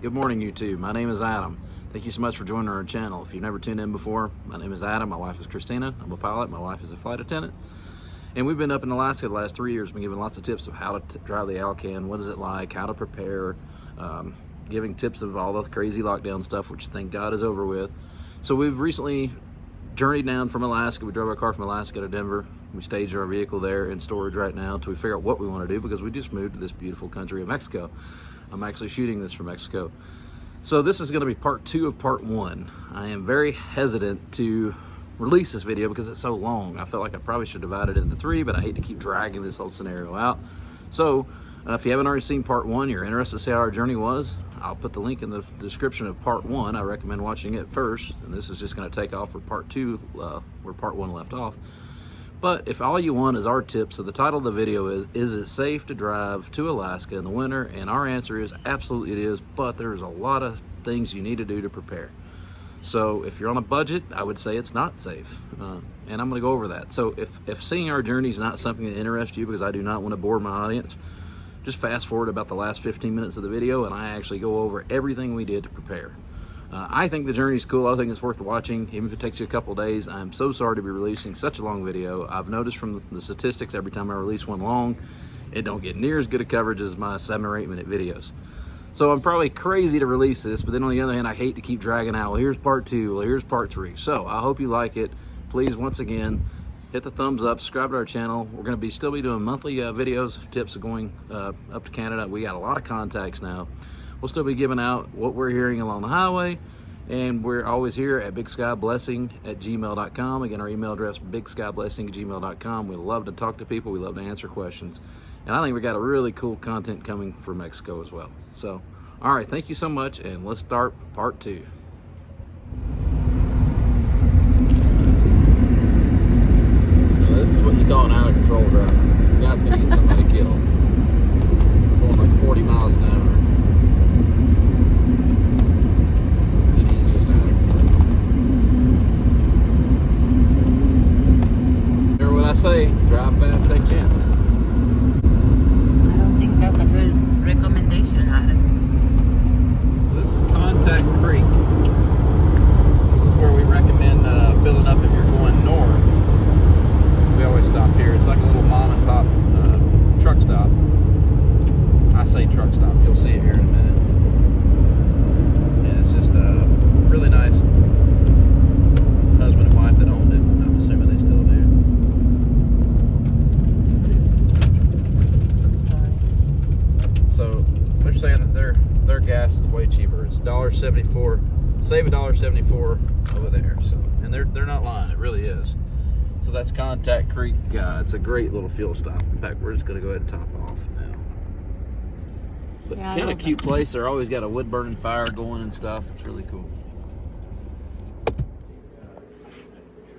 Good morning, YouTube. My name is Adam. Thank you so much for joining our channel. If you've never tuned in before, my name is Adam. My wife is Christina. I'm a pilot. My wife is a flight attendant. And we've been up in Alaska the last 3 years. Been giving lots of tips of how to drive the Alcan, what is it like, how to prepare, giving tips of all the crazy lockdown stuff, which thank God is over with. So we've recently journeyed down from Alaska. We drove our car from Alaska to Denver. We staged our vehicle there in storage right now until we figure out what we want to do, because we just moved to this beautiful country of Mexico. I'm actually shooting this from Mexico. So this is going to be part 2 of part 1. I am very hesitant to release this video because it's so long. I felt like I probably should divide it into 3, but I hate to keep dragging this whole scenario out. So if you haven't already seen part 1, you're interested to see how our journey was, I'll put the link in the description of part 1. I recommend watching it first, and this is just going to take off for part 2 where part 1 left off. But if all you want is our tips, so the title of the video is it safe to drive to Alaska in the winter? And our answer is absolutely it is, but there's a lot of things you need to do to prepare. So if you're on a budget, I would say it's not safe. And I'm gonna go over that. So if seeing our journey is not something that interests you, because I do not want to bore my audience, just fast forward about the last 15 minutes of the video and I actually go over everything we did to prepare. I think the journey's cool. I think it's worth watching, even if it takes you a couple days. I'm so sorry to be releasing such a long video. I've noticed from the statistics, every time I release one long, it don't get near as good a coverage as my 7 or 8 minute videos. So I'm probably crazy to release this, but then on the other hand, I hate to keep dragging out, well, here's part 2, well, here's part 3. So I hope you like it. Please, once again, hit the thumbs up, subscribe to our channel. We're gonna still be doing monthly videos, tips of going up to Canada. We got a lot of contacts now. We'll still be giving out what we're hearing along the highway, and we're always here at bigskyblessing@gmail.com. Again, our email address, bigskyblessing@gmail.com. We love to talk to people. We love to answer questions. And I think we got a really cool content coming from Mexico as well. So, all right, thank you so much, and let's start part 2. Now, this is what you call an out of control driver. The guy's gonna get somebody killed. Going like 40 miles an hour. I say drive fast, take chances. I don't think that's a good recommendation, Adam. So this is Contact Creek. This is where we recommend filling up if you're going north. We always stop here. It's like a little mom and pop truck stop. I say truck stop. You'll see it here in a minute. And it's just a really nice husband and wife that owned it. I'm assuming they still do. So they're saying that their gas is way cheaper. It's $1.74. Save $1.74 over there. So, and they're not lying. It really is. So that's Contact Creek. It's a great little fuel stop. In fact, we're just going to go ahead and top off now. But yeah, kind of cute place. They're always got a wood burning fire going and stuff. It's really cool.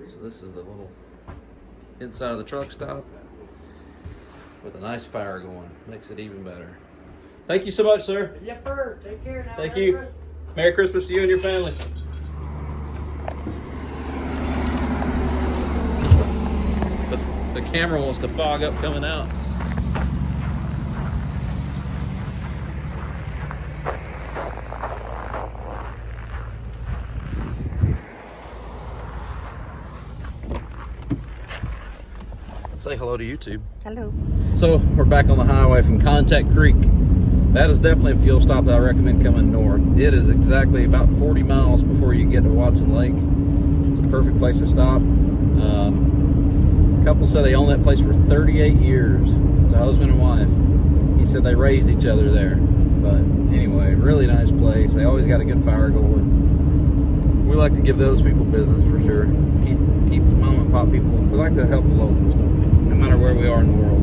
So this is the little inside of the truck stop with a nice fire going. Makes it even better. Thank you so much, sir. Yep, sir. Take care now. Thank you. Merry Christmas to you and your family. The camera wants to fog up coming out. Say hello to YouTube. Hello. So we're back on the highway from Contact Creek. That is definitely a fuel stop that I recommend coming north. It is exactly about 40 miles before you get to Watson Lake. It's a perfect place to stop. Couple said they own that place for 38 years. It's a husband and wife. He said they raised each other there. But anyway, really nice place. They always got a good fire going. We like to give those people business for sure. Keep mom and pop people. We like to help the locals, don't we? No matter where we are in the world.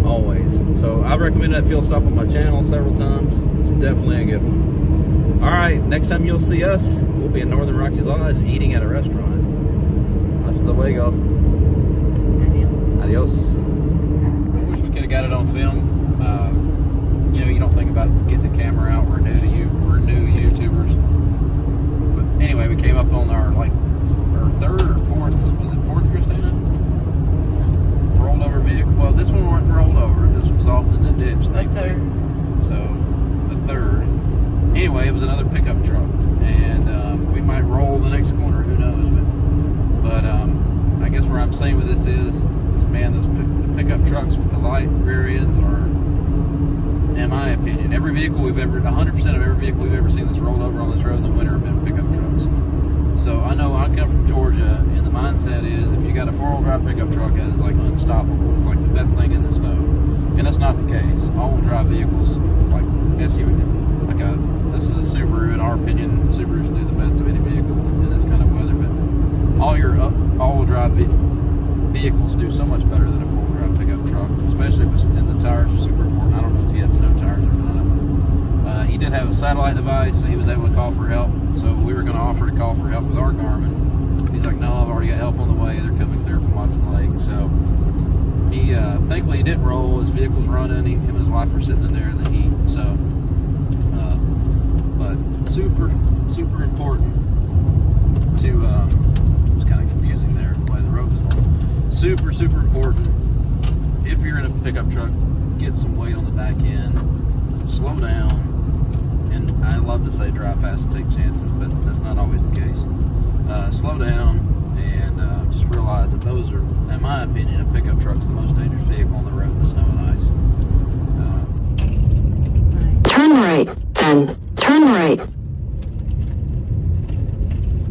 Always. So I've recommended that fuel stop on my channel several times. It's definitely a good one. All right, next time you'll see us, we'll be in Northern Rockies Lodge eating at a restaurant. That's the way go. Adios. I wish we could have got it on film. You know, you don't think about getting the camera out. We're new YouTubers. But anyway, we came up on our third or fourth, was it fourth, Christina? Rolled over vehicle. Well, this one wasn't rolled over. This was off in the ditch, thankfully. So the third. Anyway, it was another pickup truck, and we might roll the next corner. Who knows? But I guess where I'm saying with this is man, those the pickup trucks with the light rear ends are, in my opinion, every vehicle we've ever, 100% of every vehicle we've ever seen that's rolled over on this road in the winter have been pickup trucks. So I know I come from Georgia, and the mindset is if you got a 4-wheel drive pickup truck, that is like unstoppable. It's like the best thing in the snow, and that's not the case. All-wheel drive vehicles, like SUV, this is a Subaru. In our opinion, Subarus do the best of any vehicle in this kind of weather. But all your all-wheel drive vehicles do so much better than a 4-wheel drive pickup truck, especially and the tires are super important. I don't know if he had snow tires or not. He did have a satellite device, so he was able to call for help. So we were going to offer to call for help with our Garmin. He's like, no, I've already got help on the way. They're coming clear from Watson Lake. So he, thankfully, he didn't roll. His vehicle's running. Him and his wife were sitting in there in the heat. So, but super, super important to. It was kind of confusing there the way the road was going. Super, super important. If you're in a pickup truck, get some weight on the back end. Slow down. And I love to say drive fast and take chances, but that's not always the case. Slow down and just realize that those are, in my opinion, a pickup truck's the most dangerous vehicle on the road in the snow and ice. Turn right, then. Turn right.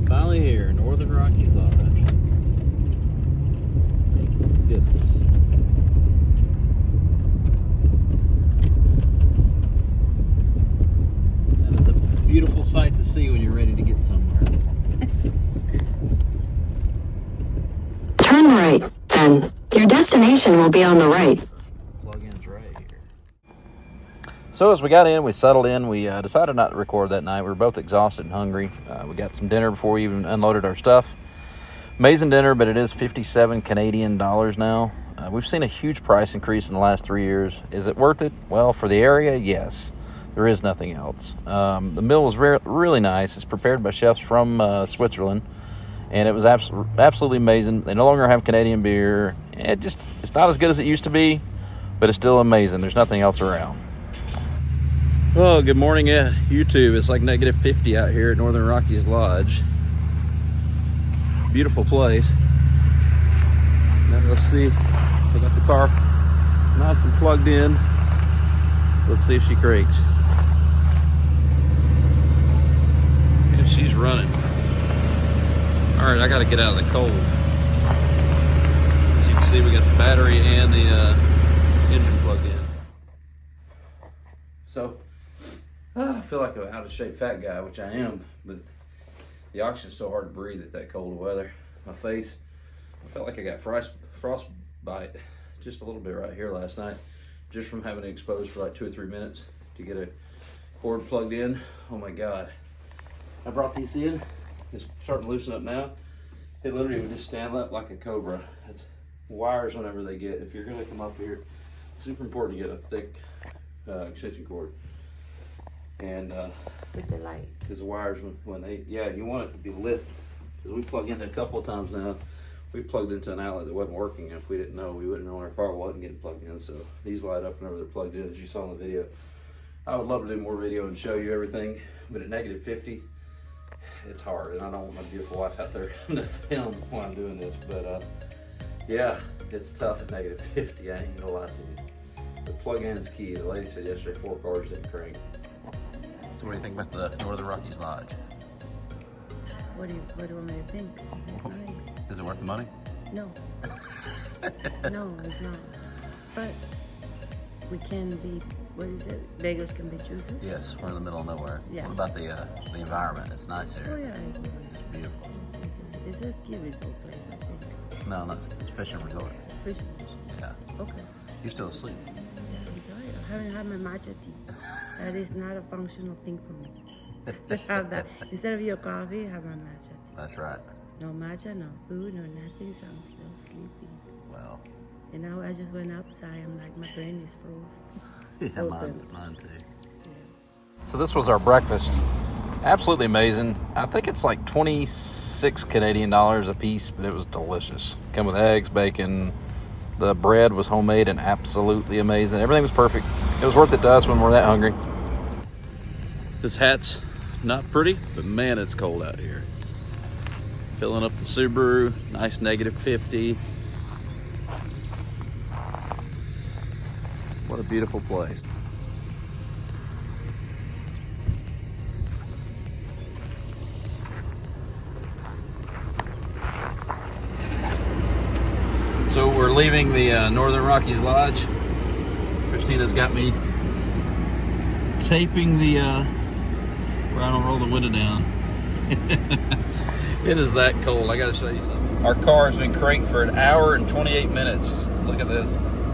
Finally here, Northern Rockies Lodge. Thank goodness. That is a beautiful sight to see when you're ready to get somewhere. Turn right, then. Your destination will be on the right. Plug-in's right here. So as we got in, we settled in. We decided not to record that night. We were both exhausted and hungry. We got some dinner before we even unloaded our stuff. Amazing dinner, but it is 57 Canadian dollars now. We've seen a huge price increase in the last 3 years. Is it worth it? Well, for the area, yes. There is nothing else. The meal was really nice. It's prepared by chefs from Switzerland, and it was absolutely amazing. They no longer have Canadian beer. It's not as good as it used to be, but it's still amazing. There's nothing else around. Well, good morning, YouTube. It's like negative 50 out here at Northern Rockies Lodge. Beautiful place. Now let's see. We got the car nice and plugged in. Let's see if she cranks. Yeah, she's running. All right, I got to get out of the cold. As you can see, we got the battery and the engine plugged in. So, I feel like an out of shape fat guy, which I am, but the oxygen's so hard to breathe at that cold weather. My face, I felt like I got frostbite just a little bit right here last night, just from having it exposed for like 2 or 3 minutes to get a cord plugged in. Oh my God. I brought these in. It's starting to loosen up now. It literally would just stand up like a cobra. It's wires whenever they get, if you're gonna come up here, it's super important to get a thick extension cord. And With the light. because the wires, when they, you want it to be lit. Because we plugged in a couple of times now. We plugged into an outlet that wasn't working. If we didn't know, we wouldn't know our car wasn't getting plugged in. So these light up whenever they're plugged in, as you saw in the video. I would love to do more video and show you everything, but at negative 50, it's hard, and I don't want my beautiful wife out there to film while I'm doing this. But yeah, it's tough at negative 50. I ain't gonna lie to you. The plug-in is key. The lady said yesterday 4 cars didn't crank. So what do you think about the Northern Rockies Lodge? What do you want me to think? It's nice. Is it worth the money? No. No, it's not. But we can be, what is it? Beggars can be choosers? Yes, we're in the middle of nowhere. Yeah. What about the environment? It's nice here. Oh yeah, it's nice. It's beautiful. It's a ski resort place, I think. No, it's fishing resort. Fishing. Yeah. Okay. You're still asleep. Yeah, enjoy it. I haven't had my matcha tea. That is not a functional thing for me. So have that. Instead of your coffee, have my matcha tea. That's right. No matcha, no food, no nothing, so I'm still sleepy. Well. And now I just went outside. I'm like, my brain is frozen. Yeah, mine too. So this was our breakfast. Absolutely amazing. I think it's like 26 Canadian dollars a piece, but it was delicious. Came with eggs, bacon. The bread was homemade and absolutely amazing. Everything was perfect. It was worth it to us when we're that hungry. This hat's not pretty, but man, it's cold out here. Filling up the Subaru, nice -50. What a beautiful place. So we're leaving the Northern Rockies Lodge. Christina's got me taping the, where I don't roll the window down. It is that cold. I gotta show you something. Our car has been cranked for 1 hour and 28 minutes. Look at this.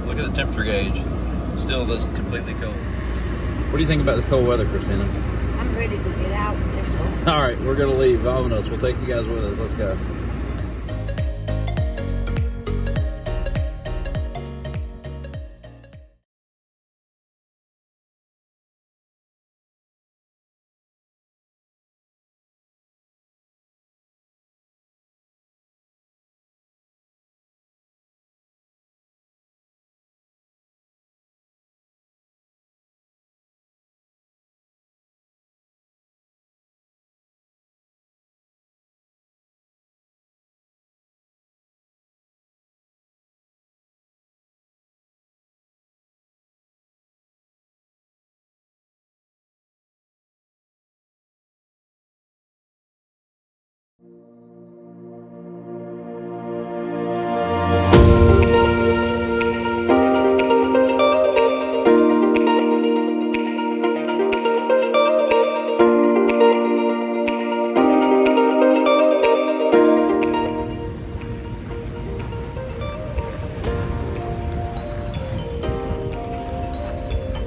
Look at the temperature gauge. Still just completely cold. What do you think about this cold weather, Christina? I'm ready to get out. Let's go. All right, we're gonna leave. Vámonos. We'll take you guys with us. Let's go.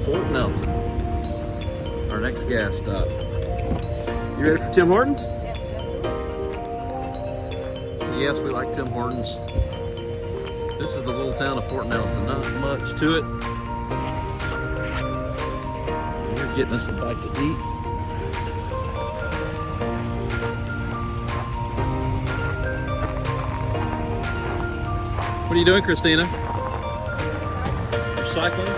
Fort Nelson, our next gas stop. You ready for Tim Hortons? So yes, we like Tim Hortons. This is the little town of Fort Nelson. Not much to it. We're getting us a bite to eat. What are you doing, Christina? Recycling?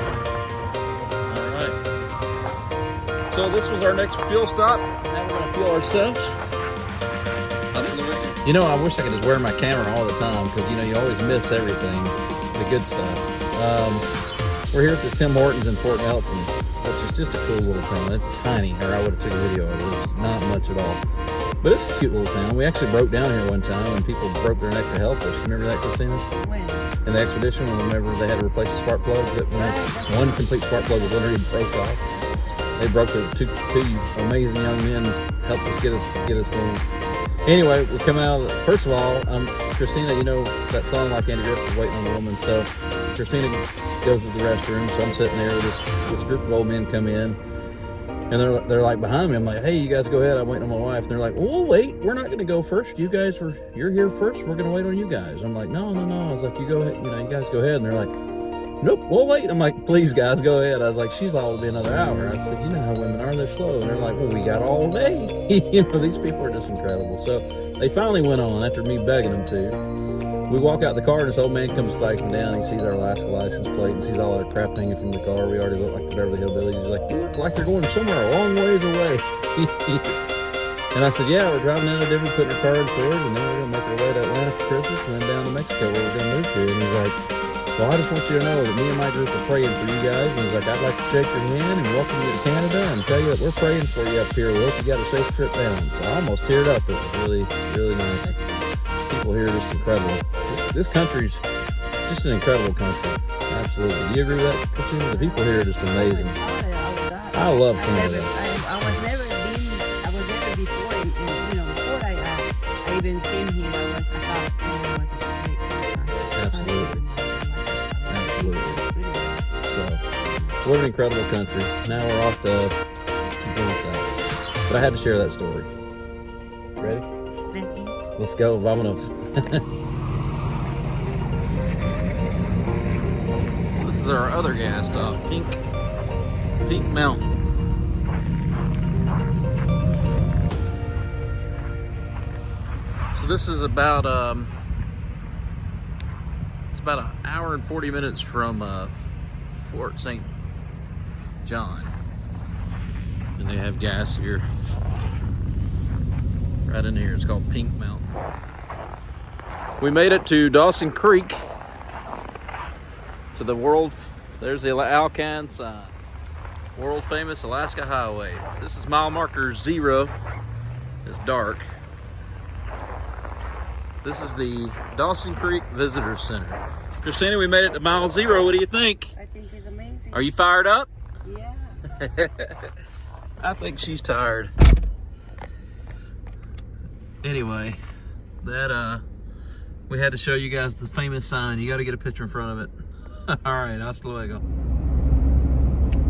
So this was our next fuel stop. Now we're gonna fuel ourselves. You know, I wish I could just wear my camera all the time because you know you always miss everything, the good stuff. We're here at the Tim Hortons in Fort Nelson, which is just a cool little town. It's tiny, or I would have took a video of it. It's not much at all, but it's a cute little town. We actually broke down here one time and people broke their neck to help us. Remember that, Christina? When? In the expedition, whenever they had to replace the spark plugs, that one complete spark plug was literally broke off. They broke their two amazing young men, helped us get us going. Anyway, we're coming out of the, first of all, Christina, you know that song Like Andy Griffith, Waiting on a Woman. So Christina goes to the restroom, so I'm sitting there with this group of old men come in, and they're like behind me. I'm like, hey, you guys go ahead. I'm waiting on my wife. And they're like, oh, wait, we're not gonna go first. You're here first. We're gonna wait on you guys. I'm like, no. I was like, you go ahead. You know, you guys go ahead. And they're like, nope, we'll wait. I'm like, please, guys, go ahead. I was like, she's liable to be another hour. I said, you know how women are, they're slow. And they're like, well, we got all day. You know, these people are just incredible. So they finally went on after me begging them to. We walk out the car, and this old man comes flagging down. He sees our Alaska license plate and sees all our crap hanging from the car. We already look like the Beverly Hillbillies. He's like, you look like they're going somewhere a long ways away. And I said, yeah, we're driving down to Denver, putting our car in storage, and then we're going to make our way to Atlanta for Christmas and then down to Mexico where we're going to move to. And he's like, well, I just want you to know that me and my group are praying for you guys. And he's like, I'd like to shake your hand and welcome you to Canada and tell you that we're praying for you up here. We hope you got a safe trip down. So I almost teared up. It was really, really nice. People here are just incredible. This country's just an incredible country. Absolutely. Do you agree with that, Christina? The people here are just amazing. I love Canada. I was never before, and you know, before I even came here, I thought it was a great country. Absolutely. So, what an incredible country. Now we're off to keep going south. But I had to share that story. Ready? Let's go. Vámonos. So this is our other gas stop, Pink Mountain. So this is about it's about an hour and 40 minutes from Fort St. John. And They have gas here. Right in here. It's called Pink Mountain. We made it to Dawson Creek. To the world. There's the Alcan sign. World famous Alaska Highway. This is mile marker 0. It's dark. This is the Dawson Creek Visitor Center. Christina, we made it to mile 0. What do you think? I think it's amazing. Are you fired up? Yeah. I think she's tired. Anyway, that we had to show you guys the famous sign. You got to get a picture in front of it. All right, hasta luego.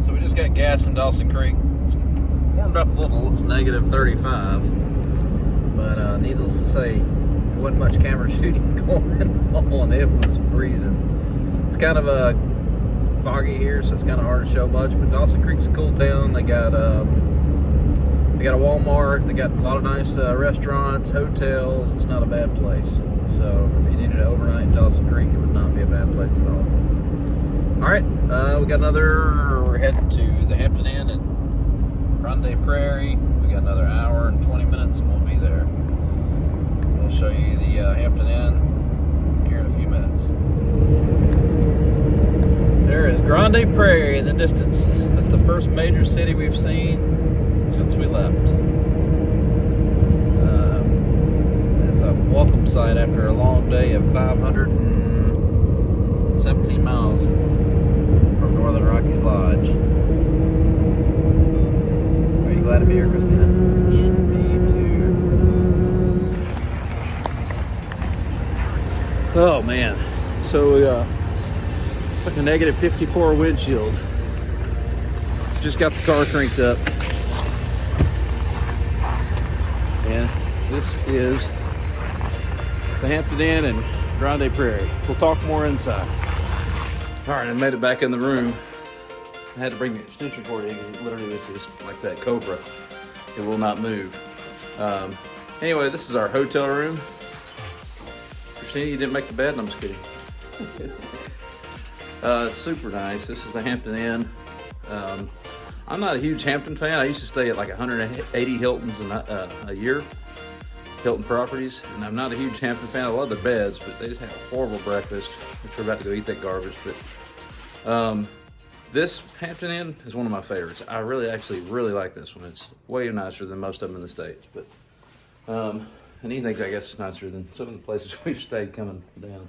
So we just got gas in Dawson Creek. It's warmed up a little. It's negative 35. But needless to say, there wasn't much camera shooting going on. It was freezing. It's kind of foggy here, so it's kind of hard to show much. But Dawson Creek's a cool town. They got a Walmart. They got a lot of nice restaurants, hotels. It's not a bad place. So if you needed to overnight in Dawson Creek, it would not be a bad place at all. All right, we got we're heading to the Hampton Inn in Grande Prairie. We got another hour and 20 minutes and we'll be there. We'll show you the Hampton Inn here in a few minutes. There is Grande Prairie in the distance. That's the first major city we've seen since we left. It's a welcome sight after a long day of 517 miles from Northern Rockies Lodge. Are you glad to be here, Christina? Yeah. Me too. Oh man, so it's like a negative 54 windshield. Just got the car cranked up. And this is the Hampton Inn in Grande Prairie. We'll talk more inside. All right, I made it back in the room. I had to bring the extension cord in because literally this is like that Cobra. It will not move. Anyway, this is our hotel room. Christina, you didn't make the bed? No, I'm just kidding. Super nice. This is the Hampton Inn. I'm not a huge Hampton fan. I used to stay at like 180 Hiltons a year. Hilton properties, and I'm not a huge Hampton fan. I love the beds, but they just have a horrible breakfast, which we're about to go eat that garbage. But this Hampton Inn is one of my favorites. I actually really like this one. It's way nicer than most of them in the States. But and anything, I guess, is nicer than some of the places we've stayed coming down.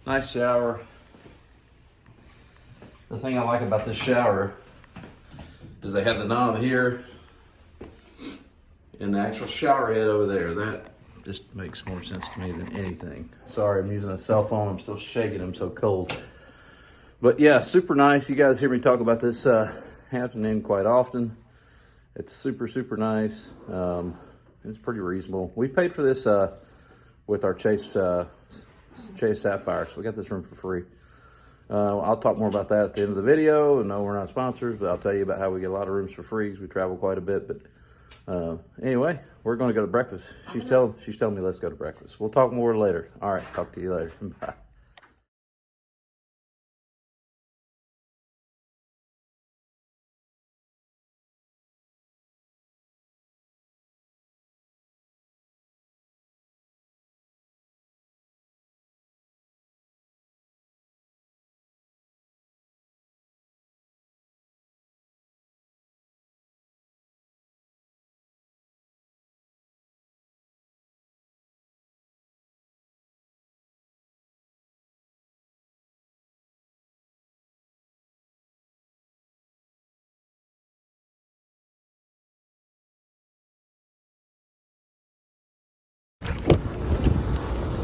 Nice shower. The thing I like about this shower is they have the knob here and the actual shower head over there. That just makes more sense to me than anything. Sorry, I'm using a cell phone. I'm still shaking. I'm so cold. But yeah, super nice. You guys hear me talk about this Hampton Inn quite often. It's super, super nice. It's pretty reasonable. We paid for this with our Chase Sapphire, so we got this room for free. I'll talk more about that at the end of the video. No, we're not sponsors, but I'll tell you about how we get a lot of rooms for free because we travel quite a bit. But anyway, we're going to go to breakfast. She's telling me let's go to breakfast. We'll talk more later. All right, talk to you later. Bye.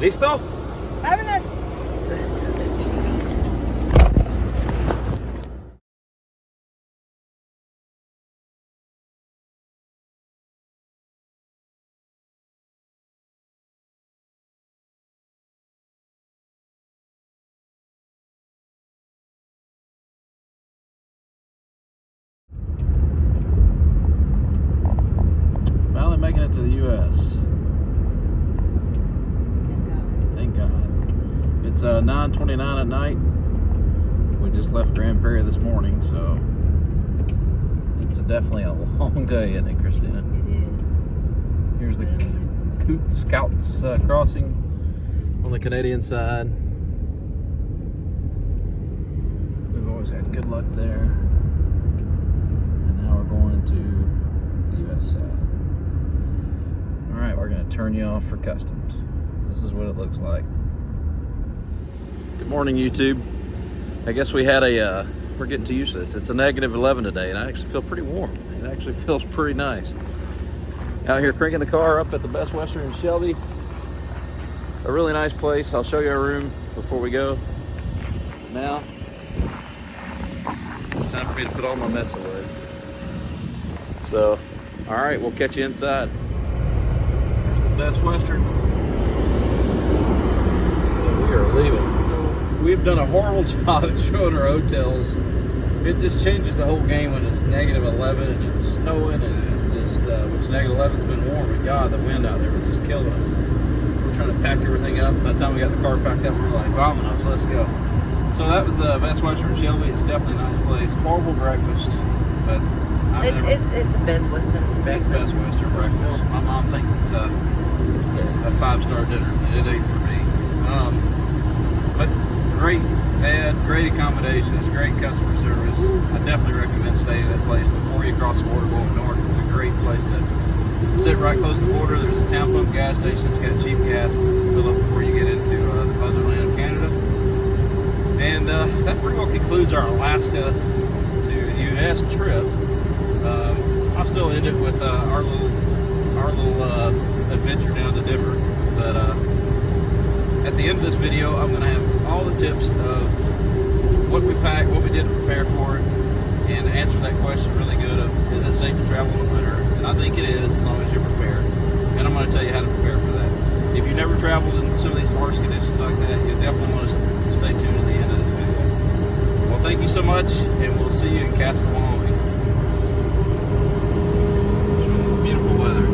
¿Listo? ¡Vámonos! Finally making it to the U.S. Thank God. It's 9:29 at night. We just left Grande Prairie this morning, so It's definitely a long day, isn't it, Christina? It is. Here's the Coot Scouts crossing on the Canadian side. We've always had good luck there. And now we're going to the US side. All right, we're gonna turn you off for customs. This is what it looks like. Good morning, YouTube. I guess we had we're getting too used to this. It's a negative 11 today, and I actually feel pretty warm. It actually feels pretty nice. Out here cranking the car up at the Best Western in Shelby. A really nice place. I'll show you our room before we go. Now, it's time for me to put all my mess away. So, all right, we'll catch you inside. There's the Best Western. And we are leaving. So, we've done a horrible job at showing our hotels. It just changes the whole game when it's negative 11 and it's snowing and just, which negative 11's been warm. And God, the wind out there was just killing us. Trying to pack everything up. By the time we got the car packed up, we were like, "Vamonos, let's go." So that was the Best Western Shelby. It's definitely a nice place. Horrible breakfast, but It's the Best Western. Best Western breakfast. My mom thinks it's a 5-star dinner. It ain't for me. But great bed, great accommodations, great customer service. I definitely recommend staying at that place before you cross the border going north. It's a great place to sit right close to the border. There's a town pump gas station. It's got cheap gas. Fill up before you get into the motherland of Canada. And that pretty well concludes our Alaska to U.S. trip. I'll still end it with our little adventure down to Denver. But at the end of this video, I'm going to have all the tips of what we packed, what we did to prepare for it, and answer that question really good of, is it safe to travel in the winter? And I think it is, as long as you're prepared. And I'm going to tell you how to prepare for that. If you've never traveled in some of these harsh conditions like that, you definitely want to stay tuned to the end of this video. Well, thank you so much, and we'll see you in Casper, Wyoming. Beautiful weather.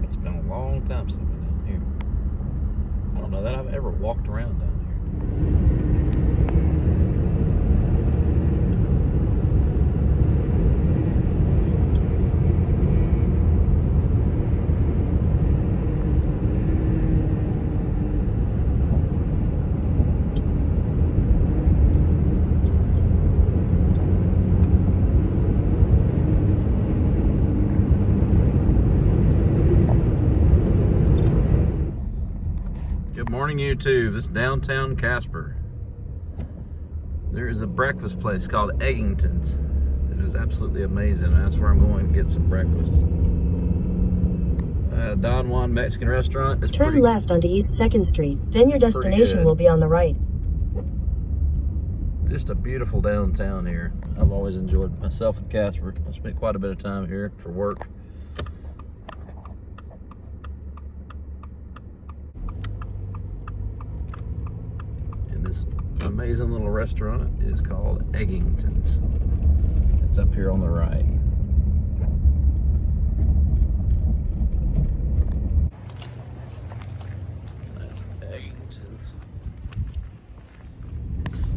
It's been a long time since I've been down here. I don't know that I've ever walked around down Good morning, YouTube. This is downtown Casper. There is a breakfast place called Eggington's. It is absolutely amazing, and that's where I'm going to get some breakfast. Don Juan Mexican restaurant. Is Turn left onto East 2nd Street, then your destination will be on the right. Just a beautiful downtown here. I've always enjoyed myself in Casper. I spent quite a bit of time here for work. This amazing little restaurant is called Eggington's. It's up here on the right. That's Eggington's.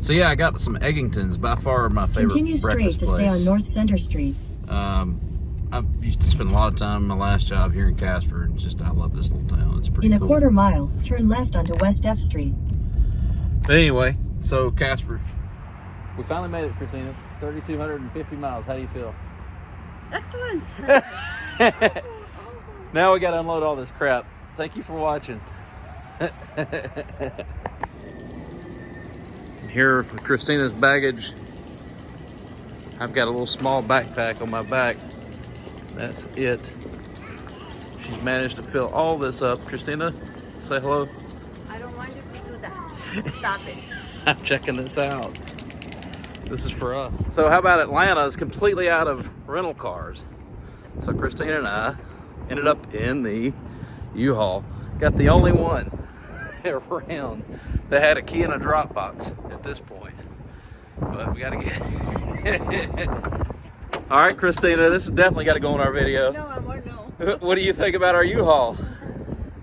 So yeah, I got some Eggington's. By far my favorite Continue straight breakfast to place. stay on North Center Street. I used to spend a lot of time in my last job here in Casper, and just I love this little town. It's pretty In a cool. quarter mile, turn left onto West F Street. But anyway, so Casper, we finally made it, Christina. 3,250 miles. How do you feel? Excellent. Now we got to unload all this crap. Thank you for watching. Here with Christina's baggage. I've got a little small backpack on my back. That's it. She's managed to fill all this up. Christina, say hello. I don't want you to do that. Stop it. I'm checking this out. This is for us. So how about Atlanta is completely out of rental cars. So Christina and I ended up in the U-Haul. Got the only one around that had a key in a drop box at this point. But we gotta get All right, Christina, this has definitely got to go in our video. No, I want to know. What do you think about our U-Haul?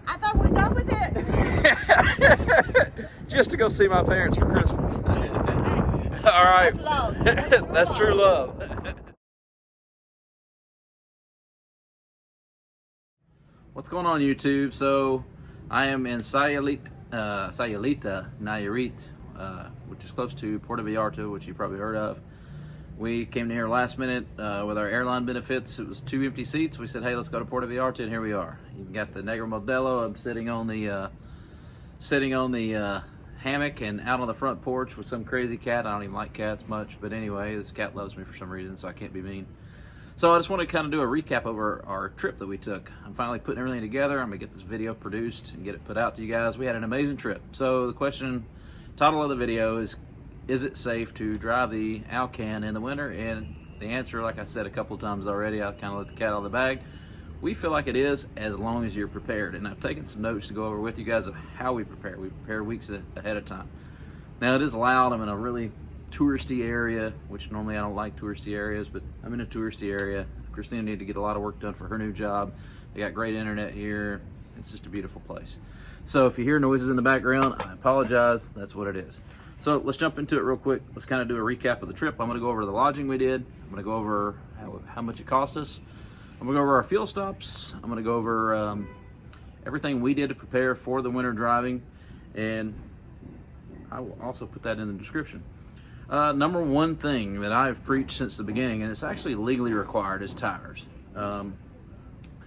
I thought we're done with it. Just to go see my parents for Christmas. All right. That's love. That's true love. What's going on, YouTube? So I am in Sayulita, Nayarit, which is close to Puerto Vallarta, which you probably heard of. We came here last minute with our airline benefits. It was 2 empty seats. We said, hey, let's go to Puerto Vallarta, and here we are. You've got the Negro Modelo. I'm sitting on the hammock and out on the front porch with some crazy cat. I don't even like cats much, but anyway, this cat loves me for some reason, so I can't be mean. So I just want to kind of do a recap over our trip that we took. I'm finally putting everything together. I'm gonna get this video produced and get it put out to you guys. We had an amazing trip. So the title of the video is it safe to drive the Alcan in the winter? And the answer, like I said a couple of times already, I kind of let the cat out of the bag. We feel like it is, as long as you're prepared. And I've taken some notes to go over with you guys of how we prepare. We prepare weeks ahead of time. Now it is loud. I'm in a really touristy area, which normally I don't like touristy areas, but I'm in a touristy area. Christina needed to get a lot of work done for her new job. They got great internet here. It's just a beautiful place. So if you hear noises in the background, I apologize. That's what it is. So let's jump into it real quick. Let's kind of do a recap of the trip. I'm going to go over the lodging we did. I'm going to go over how much it cost us. I'm going to go over our fuel stops. I'm going to go over everything we did to prepare for the winter driving, and I will also put that in the description. Number one thing that I've preached since the beginning, and it's actually legally required, is tires. You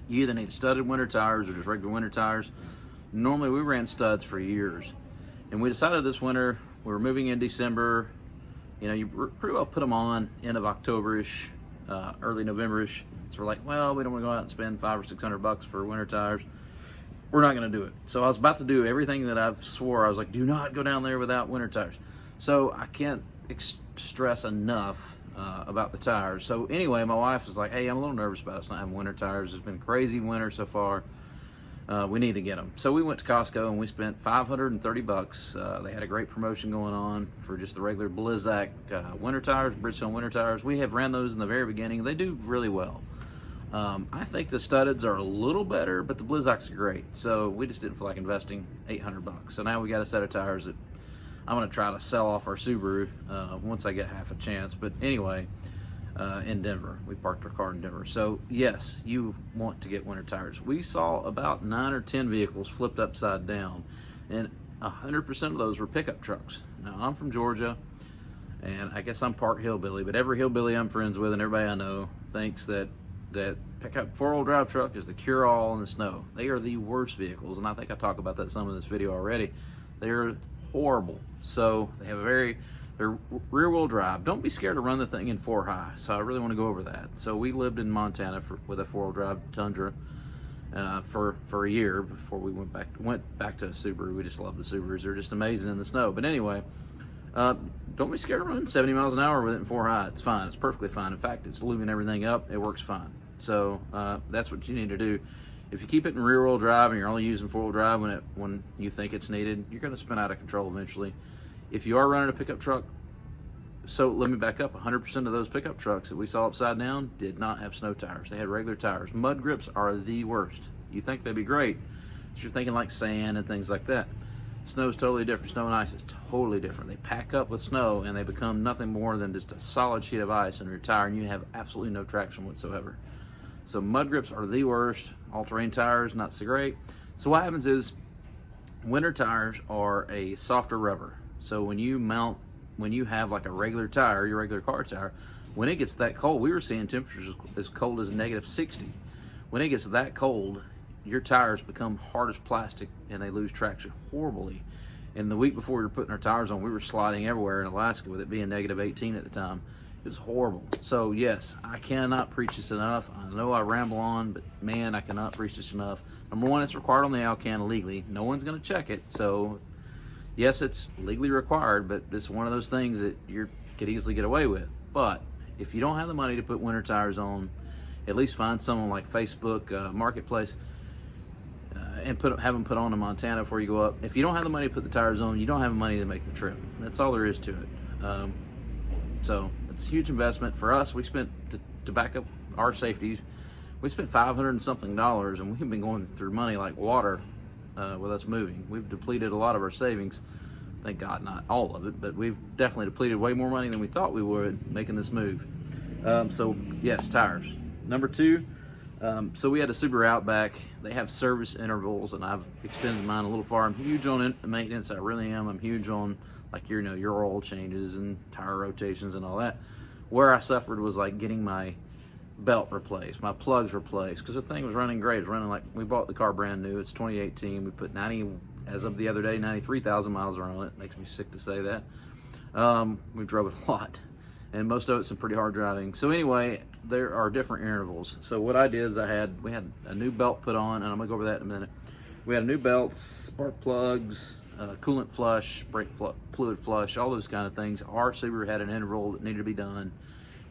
either need studded winter tires or just regular winter tires. Normally we ran studs for years, and we decided this winter, we were moving in December. You know, you pretty well put them on end of October-ish, early November-ish. So we're like, well, we don't want to go out and spend $500 or $600 for winter tires. We're not going to do it. So I was about to do everything that I've swore. I was like, do not go down there without winter tires. So I can't stress enough about the tires. So anyway, my wife was like, hey, I'm a little nervous about us not having winter tires. It's been a crazy winter so far. We need to get them. So we went to Costco and we spent $530. They had a great promotion going on for just the regular Blizzak winter tires, Bridgestone winter tires. We have ran those in the very beginning. They do really well. I think the studdeds are a little better, but the Blizzaks are great. So we just didn't feel like investing $800. So now we got a set of tires that I'm going to try to sell off our Subaru once I get half a chance. But anyway, in Denver. We parked our car in Denver. So yes, you want to get winter tires. We saw about 9 or 10 vehicles flipped upside down, and 100% of those were pickup trucks. Now I'm from Georgia, and I guess I'm part hillbilly, but every hillbilly I'm friends with and everybody I know thinks that pickup 4-wheel drive truck is the cure-all in the snow. They are the worst vehicles, and I think I talk about that some in this video already. They're horrible. So they have they're rear-wheel drive. Don't be scared to run the thing in 4-high. So I really want to go over that. So we lived in Montana with a 4-wheel drive Tundra for a year before we went back to a Subaru. We just love the Subarus. They're just amazing in the snow. But anyway, don't be scared to run 70 miles an hour with it in 4-high. It's fine. It's perfectly fine. In fact, it's lubing everything up. It works fine. So that's what you need to do. If you keep it in rear-wheel drive and you're only using 4-wheel drive when you think it's needed, you're going to spin out of control eventually. If you are running a pickup truck, so let me back up, 100% of those pickup trucks that we saw upside down did not have snow tires. They had regular tires. Mud grips are the worst. You think they'd be great, but you're thinking like sand and things like that. Snow is totally different. Snow and ice is totally different. They pack up with snow and they become nothing more than just a solid sheet of ice on your tire, and you have absolutely no traction whatsoever. So mud grips are the worst. All-terrain tires, not so great. So what happens is winter tires are a softer rubber. So when you have like a regular tire, your regular car tire, when it gets that cold, we were seeing temperatures as cold as -60. When it gets that cold, your tires become hard as plastic and they lose traction horribly. And the week before we were putting our tires on, we were sliding everywhere in Alaska with it being -18 at the time. It was horrible. So yes, I cannot preach this enough. I know I ramble on, but man, I cannot preach this enough. Number one, it's required on the Alcan legally. No one's going to check it. So yes, it's legally required, but it's one of those things that you could easily get away with. But if you don't have the money to put winter tires on, at least find someone like Facebook Marketplace and have them put on in Montana before you go up. If you don't have the money to put the tires on, you don't have the money to make the trip. That's all there is to it. So it's a huge investment for us. We spent to back up our safeties. We spent $500 and something, and we've been going through money like water with us moving. We've depleted a lot of our savings. Thank God, not all of it, but we've definitely depleted way more money than we thought we would making this move. So yes, tires. Number two, so we had a Subaru Outback. They have service intervals, and I've extended mine a little far. I'm huge on maintenance. I really am. I'm huge on like your oil changes and tire rotations and all that. Where I suffered was like getting my belt replaced, my plugs replaced, because the thing was running great. It was running like, we bought the car brand new. It's 2018. We put 90, as of the other day, 93,000 miles around it. Makes me sick to say that. We drove it a lot, and most of it's some pretty hard driving. So anyway, there are different intervals. So what I did is we had a new belt put on, and I'm gonna go over that in a minute. We had new belts, spark plugs, coolant flush, brake fluid flush, all those kind of things. Our Subaru had an interval that needed to be done.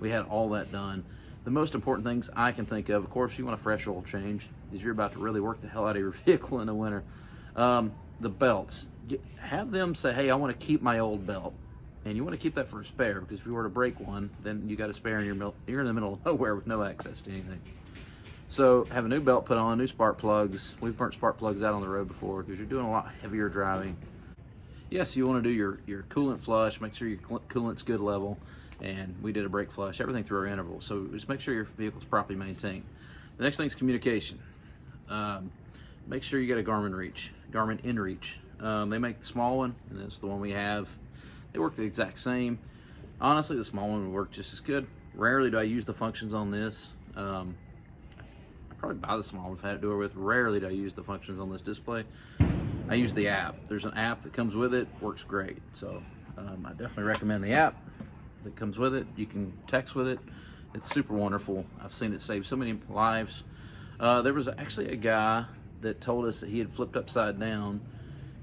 We had all that done. The most important things I can think of course, you want a fresh oil change, because you're about to really work the hell out of your vehicle in the winter. The belts, have them say, hey, I want to keep my old belt. And you want to keep that for a spare, because if you were to break one, then you got a spare, and you're in the middle of nowhere with no access to anything. So have a new belt put on, new spark plugs. We've burnt spark plugs out on the road before because you're doing a lot heavier driving. Yes, you want to do your coolant flush, make sure your coolant's good level, and we did a brake flush, everything through our interval. So just make sure your vehicle's properly maintained. The next thing is communication. Make sure you get a Garmin inReach. They make the small one, and that's the one we have. They work the exact same. Honestly, the small one would work just as good. Rarely do I use the functions on this. I probably buy the small one if I had to do it with. Rarely do I use the functions on this display. I use the app. There's an app that comes with it, works great. So I definitely recommend the app that comes with it. You can text with it. It's super wonderful. I've seen it save so many lives. There was actually a guy that told us that he had flipped upside down,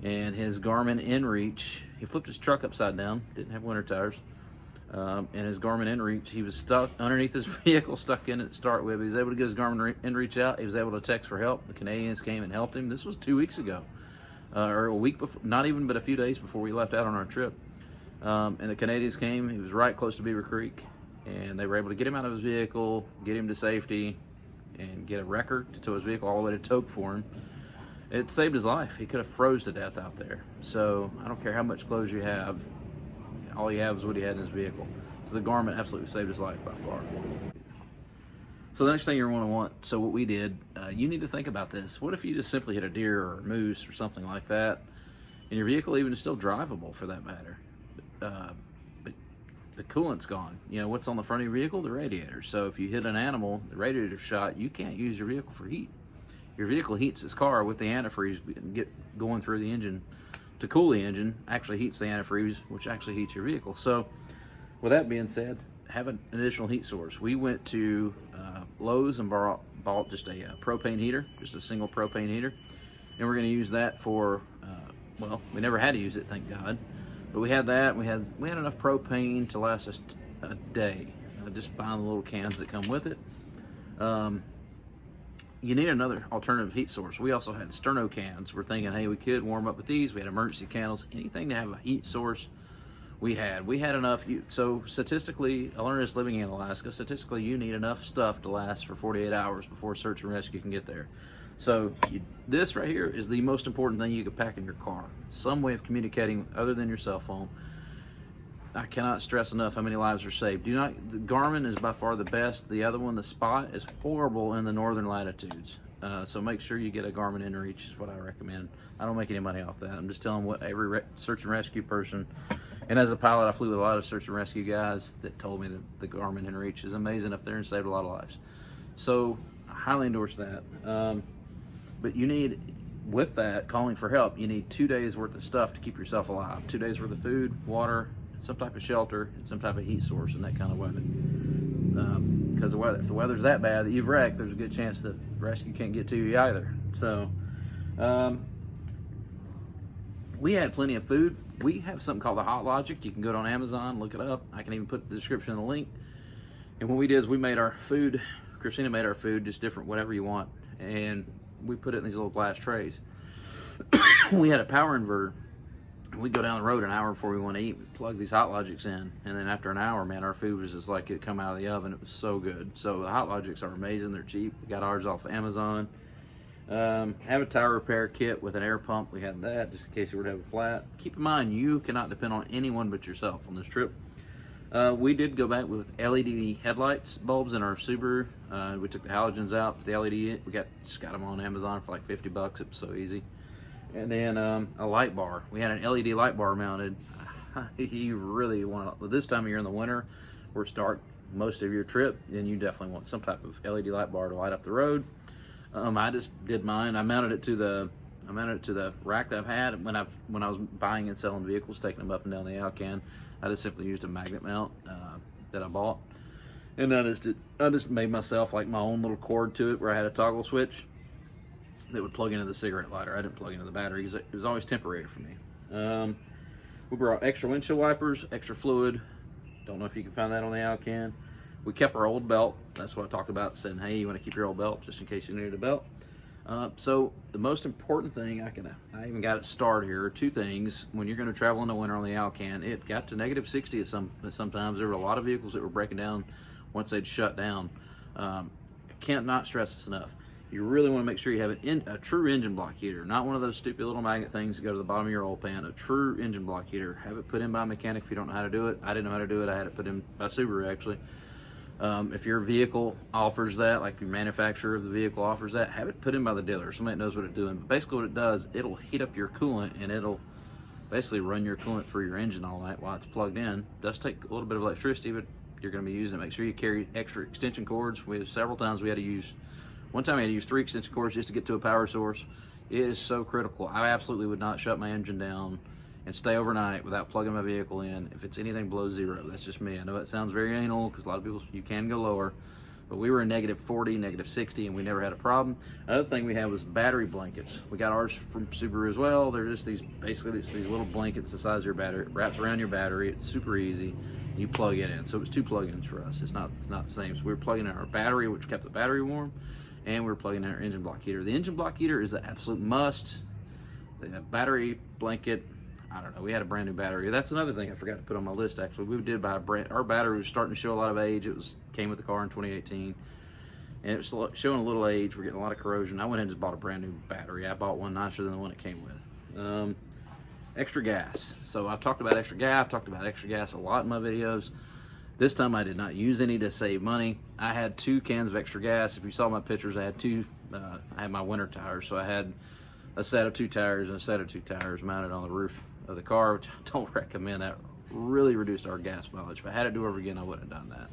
and his Garmin inReach, he flipped his truck upside down, didn't have winter tires, and his Garmin inReach, he was stuck underneath his vehicle, stuck in it to start with. He was able to get his Garmin inReach out. He was able to text for help. The Canadians came and helped him. This was 2 weeks ago, or a week before, not even, but a few days before we left out on our trip. And the Canadians came. He was right close to Beaver Creek, and they were able to get him out of his vehicle, get him to safety, and get a wrecker to tow his vehicle all the way to Toke for him. It saved his life. He could have froze to death out there. So I don't care how much clothes you have, all you have is what he had in his vehicle. So the Garmin absolutely saved his life by far. So the next thing you're going to want, so what we did, you need to think about this. What if you just simply hit a deer or a moose or something like that, and your vehicle even is still drivable for that matter, but the coolant's gone. You know, what's on the front of your vehicle? The radiator. So if you hit an animal, the radiator's shot, you can't use your vehicle for heat. Your vehicle heats its car with the antifreeze going through the engine to cool the engine, actually heats the antifreeze, which actually heats your vehicle. So with that being said, have an additional heat source. We went to Lowe's and bought just a propane heater, just a single propane heater. And we're going to use that for, well, we never had to use it, thank God. But we had that. We had enough propane to last us a day. Just buying the little cans that come with it. You need another alternative heat source. We also had sterno cans. We're thinking, hey, we could warm up with these. We had emergency candles. Anything to have a heat source, we had enough. So statistically, I learned this living in Alaska. Statistically, you need enough stuff to last for 48 hours before search and rescue can get there. So this right here is the most important thing you could pack in your car. Some way of communicating other than your cell phone. I cannot stress enough how many lives are saved. The Garmin is by far the best. The other one, the Spot, is horrible in the northern latitudes. So make sure you get a Garmin inReach is what I recommend. I don't make any money off that. I'm just telling what every search and rescue person, and as a pilot, I flew with a lot of search and rescue guys that told me that the Garmin inReach is amazing up there and saved a lot of lives. So I highly endorse that. But you need, with that, calling for help, you need 2 days worth of stuff to keep yourself alive. 2 days worth of food, water, some type of shelter and some type of heat source in that kind of weather. Because if the weather's that bad that you've wrecked, there's a good chance that rescue can't get to you either. So we had plenty of food. We have something called the Hot Logic. You can go on Amazon, look it up. I can even put the description in the link. And what we did is we made our food. Christina made our food, just different, whatever you want. And we put it in these little glass trays. We had a power inverter. We'd go down the road an hour before we want to eat, plug these Hot Logics in, and then after an hour, man, our food was just like it come out of the oven. It was so good. So the Hot Logics are amazing. They're cheap. We got ours off Amazon. Have a tire repair kit with an air pump. We had that just in case you were to have a flat. Keep in mind, you cannot depend on anyone but yourself on this trip. We did go back with LED headlights bulbs in our Subaru. We took the halogens out, put the LED. We just got them on Amazon for like $50. It was so easy. And then a light bar. We had an LED light bar mounted. You really want to, this time of year in the winter, where start most of your trip, then you definitely want some type of LED light bar to light up the road. I just did mine. I mounted it to the rack that I've had when I was buying and selling vehicles, taking them up and down the Alcan. I just simply used a magnet mount that I bought, and I just made myself like my own little cord to it, where I had a toggle switch that would plug into the cigarette lighter. I didn't plug into the battery because it was always temporary for me. We brought extra windshield wipers, extra fluid. Don't know if you can find that on the Alcan. We kept our old belt. That's what I talked about, saying, hey, you want to keep your old belt just in case you needed a belt. So the most important thing, I even got it started here, are two things. When you're going to travel in the winter on the Alcan, it got to negative 60 sometimes. There were a lot of vehicles that were breaking down once they'd shut down. I can't not stress this enough. You really want to make sure you have a true engine block heater, not one of those stupid little magnet things that go to the bottom of your oil pan. A true engine block heater. Have it put in by a mechanic if you don't know how to do it. I didn't know how to do it. I had it put in by Subaru, actually. If your vehicle offers that, like your manufacturer of the vehicle offers that, have it put in by the dealer. Somebody that knows what it's doing. But basically what it does, it'll heat up your coolant, and it'll basically run your coolant through your engine all night while it's plugged in. It does take a little bit of electricity, but you're going to be using it. Make sure you carry extra extension cords. Several times we had to use, one time we had to use 3 extension cords just to get to a power source. It is so critical. I absolutely would not shut my engine down and stay overnight without plugging my vehicle in if it's anything below 0. That's just me. I know it sounds very anal because a lot of people, you can go lower, but we were in negative 40, negative 60, and we never had a problem. Another thing we had was battery blankets. We got ours from Subaru as well. They're just these little blankets the size of your battery. It wraps around your battery. It's super easy. You plug it in. So it was 2 plug-ins for us. It's not the same. So we were plugging in our battery, which kept the battery warm, and we were plugging in our engine block heater. The engine block heater is the absolute must. The battery blanket, I don't know, we had a brand new battery. That's another thing I forgot to put on my list, actually. We did buy our battery was starting to show a lot of age. Came with the car in 2018, and it was showing a little age. We're getting a lot of corrosion. I went and just bought a brand new battery. I bought one nicer than the one it came with. Extra gas. So I've talked about extra gas. I've talked about extra gas a lot in my videos. This time I did not use any to save money. I had 2 cans of extra gas. If you saw my pictures, I had my winter tires. So I had a set of 2 tires and a set of 2 tires mounted on the roof of the car, which I don't recommend. That really reduced our gas mileage. If I had to do over again, I wouldn't have done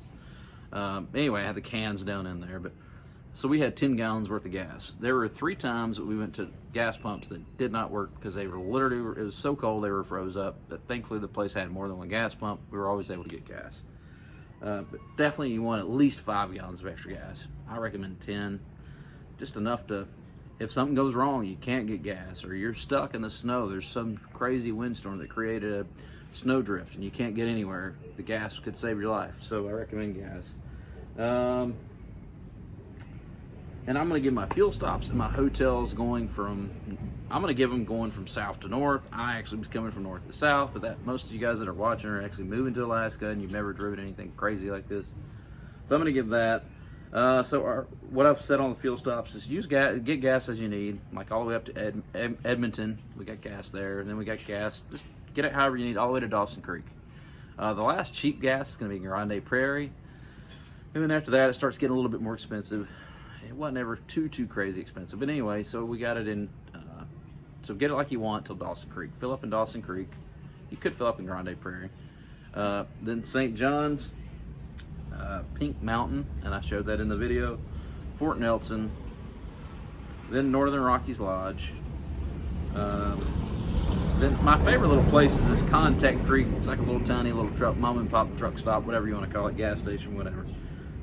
that. Anyway, I had the cans down in there, so we had 10 gallons worth of gas. There were 3 times that we went to gas pumps that did not work because they were literally, it was so cold they were froze up. But thankfully the place had more than 1 gas pump. We were always able to get gas. But definitely you want at least 5 gallons of extra gas. I recommend 10, just enough to, if something goes wrong, you can't get gas, or you're stuck in the snow, there's some crazy windstorm that created a snowdrift and you can't get anywhere, the gas could save your life. So I recommend gas. And I'm going to give my fuel stops and my hotels going from south to north. I actually was coming from north to south, but most of you guys that are watching are actually moving to Alaska and you've never driven anything crazy like this. So I'm going to give that. What I've said on the fuel stops is get gas as you need, like all the way up to Edmonton. We got gas there, and then we got gas. Just get it however you need, all the way to Dawson Creek. The last cheap gas is going to be Grande Prairie, and then after that, it starts getting a little bit more expensive. It wasn't ever too crazy expensive, but anyway, so we got it in. So get it like you want till Dawson Creek. Fill up in Dawson Creek. You could fill up in Grande Prairie. Then St. John's. Pink Mountain, and I showed that in the video. Fort Nelson, then Northern Rockies Lodge, Then my favorite little place is this Contact Creek. It's like a little tiny little truck, mom and pop truck stop, whatever you want to call it, gas station, whatever.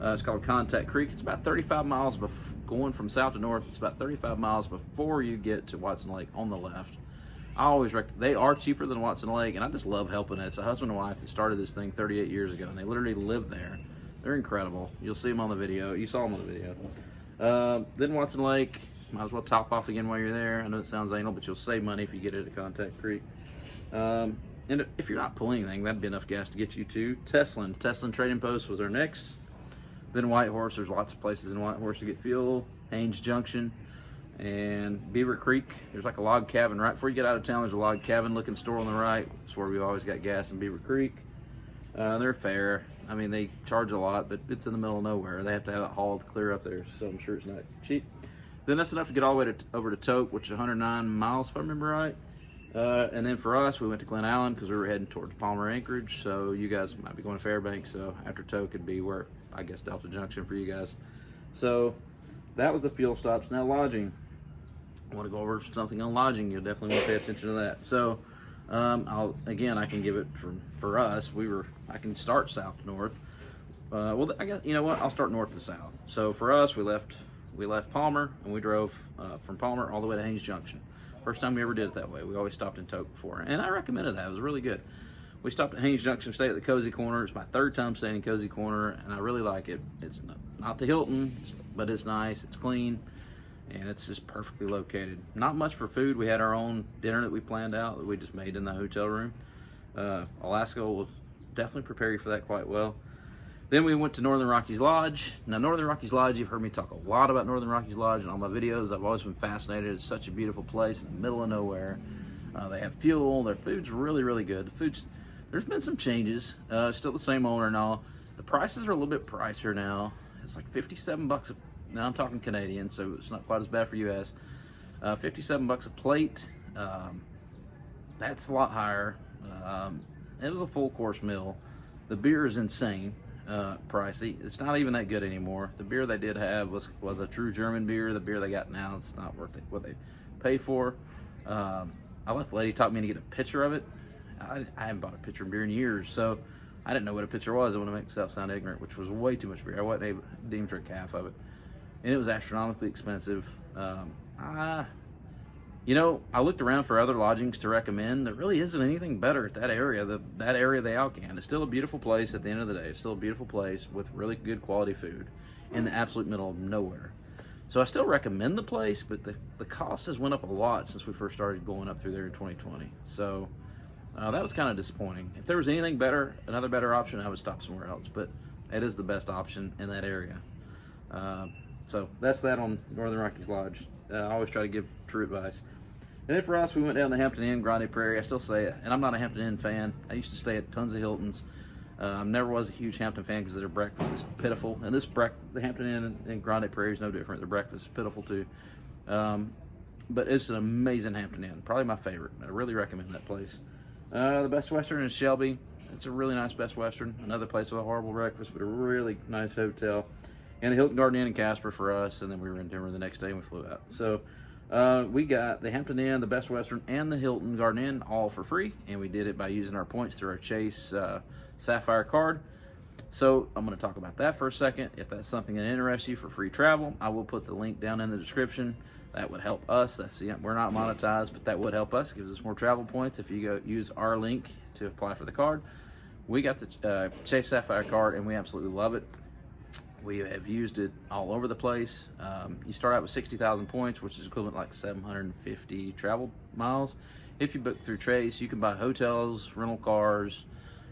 It's called Contact Creek. It's about 35 miles going from south to north. It's about 35 miles before you get to Watson Lake on the left. I always they are cheaper than Watson Lake, and I just love helping it. It's a husband and wife that started this thing 38 years ago, and they literally live there. They're incredible. You'll see them on the video. You saw them on the video. Then Watson Lake, might as well top off again while you're there. I know it sounds anal, but you'll save money if you get it at Contact Creek. And if you're not pulling anything, that'd be enough gas to get you to Teslin. Teslin Trading Post was our next. Then Whitehorse, there's lots of places in Whitehorse to get fuel. Haynes Junction. And Beaver Creek, there's like a log cabin right before you get out of town. There's a log cabin looking store on the right. That's where we've always got gas in Beaver Creek. They're fair. I mean, they charge a lot, but it's in the middle of nowhere. They have to have it hauled clear up there, so I'm sure it's not cheap. Then that's enough to get all the way over to Toke, which is 109 miles if I remember right. And then for us, we went to Glen Allen because we were heading towards Palmer Anchorage. So you guys might be going to Fairbanks. So after Toke could be where, I guess, Delta Junction for you guys. So that was the fuel stops. Now lodging. I want to go over something on lodging. You'll definitely want to pay attention to that. So I can give it for us. I can start south to north. Well, I guess, you know what? I'll start north to south. So for us, we left Palmer and we drove from Palmer all the way to Haynes Junction. First time we ever did it that way. We always stopped in Toke before, and I recommended that. It was really good. We stopped at Haynes Junction, stayed at the Cozy Corner. It's my third time staying in Cozy Corner, and I really like it. It's not the Hilton, but it's nice. It's clean, and it's just perfectly located. Not much for food. We had our own dinner that we planned out that we just made in the hotel room. Alaska will definitely prepare you for that quite well. Then we went to Northern Rockies Lodge. Now, Northern Rockies Lodge, you've heard me talk a lot about Northern Rockies Lodge in all my videos. I've always been fascinated. It's such a beautiful place in the middle of nowhere. They have fuel. Their food's really, really good. There's been some changes. Still the same owner and all. The prices are a little bit pricier now. It's like $57 now I'm talking Canadian, so it's not quite as bad for US. $57 a plate. That's a lot higher. It was a full course meal. The beer is insane. Pricey. It's not even that good anymore. The beer they did have was a true German beer. The beer they got now, it's not worth it, what they pay for. I let the lady talk me to get a picture of it. I haven't bought a pitcher of beer in years, so I didn't know what a pitcher was. I want to make myself sound ignorant, which was way too much beer. I wasn't able to even drink half of it, and it was astronomically expensive. I looked around for other lodgings to recommend. There really isn't anything better at that area. That area of the Alcan. It's still a beautiful place at the end of the day. It's still a beautiful place with really good quality food in the absolute middle of nowhere. So I still recommend the place, but the cost has went up a lot since we first started going up through there in 2020. So that was kind of disappointing. If there was anything better, another better option, I would stop somewhere else. But it is the best option in that area. So that's that on Northern Rockies Lodge. I always try to give true advice. And then for us, we went down to Hampton Inn, Grande Prairie. I still say it, and I'm not a Hampton Inn fan. I used to stay at tons of Hiltons. Never was a huge Hampton fan because their breakfast is pitiful. And the Hampton Inn in Grande Prairie is no different. Their breakfast is pitiful too. But it's an amazing Hampton Inn. Probably my favorite. I really recommend that place. The Best Western in Shelby. It's a really nice Best Western. Another place with a horrible breakfast, but a really nice hotel. And the Hilton Garden Inn in Casper for us. And then we were in Denver the next day and we flew out. So we got the Hampton Inn, the Best Western, and the Hilton Garden Inn all for free, and we did it by using our points through our Chase Sapphire card. So I'm going to talk about that for a second. If that's something that interests you for free travel, I will put the link down in the description. That would help us. We're not monetized, but that would help us. It gives us more travel points if you go use our link to apply for the card. We got the Chase Sapphire card, and we absolutely love it. We have used it all over the place. You start out with 60,000 points, which is equivalent to like 750 travel miles. If you book through Chase, you can buy hotels, rental cars,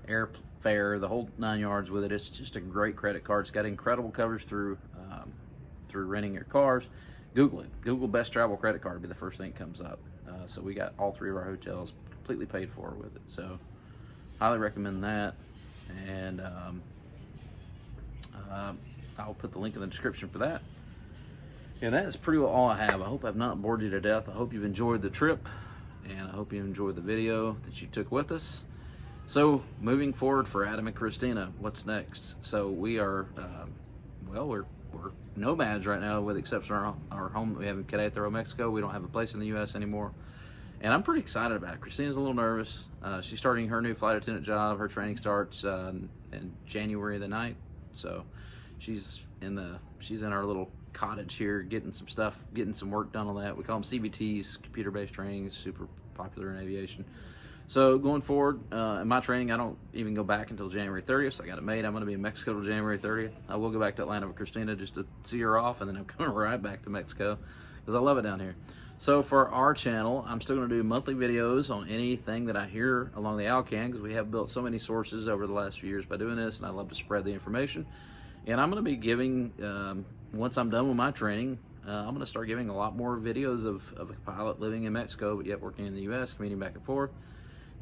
airfare, the whole 9 yards with it. It's just a great credit card. It's got incredible coverage through renting your cars. Google it. Google Best Travel Credit Card. It'll be the first thing that comes up. So we got all 3 of our hotels completely paid for with it. So highly recommend that. And I'll put the link in the description for that. And that is pretty well all I have. I hope I've not bored you to death. I hope you've enjoyed the trip, and I hope you enjoyed the video that you took with us. So moving forward for Adam and Christina, what's next? So we are, we're nomads right now, with the exception of our home that we have in Querétaro, Mexico. We don't have a place in the U.S. anymore. And I'm pretty excited about it. Christina's a little nervous. She's starting her new flight attendant job. Her training starts in January the 9th. So she's in our little cottage here, getting some stuff, getting some work done on that. We call them CBTs, computer-based training, super popular in aviation. So going forward, in my training, I don't even go back until January 30th. So I got it made. I'm going to be in Mexico till January 30th. I will go back to Atlanta with Christina just to see her off, and then I'm coming right back to Mexico because I love it down here. So for our channel, I'm still going to do monthly videos on anything that I hear along the Alcan, because we have built so many sources over the last few years by doing this, and I love to spread the information. And I'm going to be giving, once I'm done with my training, I'm going to start giving a lot more videos of a pilot living in Mexico, but yet working in the U.S., commuting back and forth.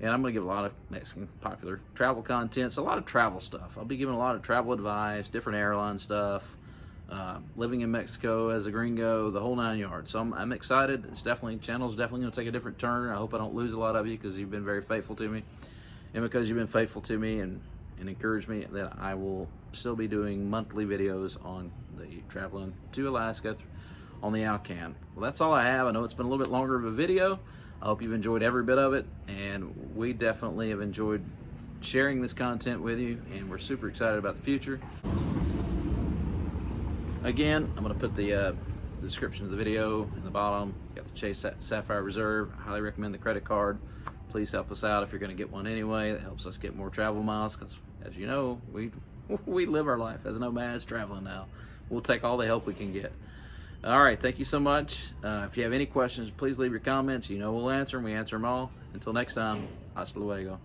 And I'm going to give a lot of Mexican popular travel content, so a lot of travel stuff. I'll be giving a lot of travel advice, different airline stuff, living in Mexico as a gringo, the whole 9 yards. So I'm excited. Channel's definitely going to take a different turn. I hope I don't lose a lot of you, because you've been very faithful to me. And because you've been faithful to me and encouraged me, that I will still be doing monthly videos on the traveling to Alaska on the Alcan. Well, that's all I have. I know it's been a little bit longer of a video. I hope you've enjoyed every bit of it, and we definitely have enjoyed sharing this content with you, and we're super excited about the future. Again, I'm going to put the description of the video in the bottom. Got the Chase Sapphire Reserve. I highly recommend the credit card. Please help us out if you're going to get one anyway. That helps us get more travel miles, because as you know, we live our life as nomads traveling now. We'll take all the help we can get. All right, thank you so much. If you have any questions, please leave your comments. You know we'll answer them. We answer them all. Until next time, hasta luego.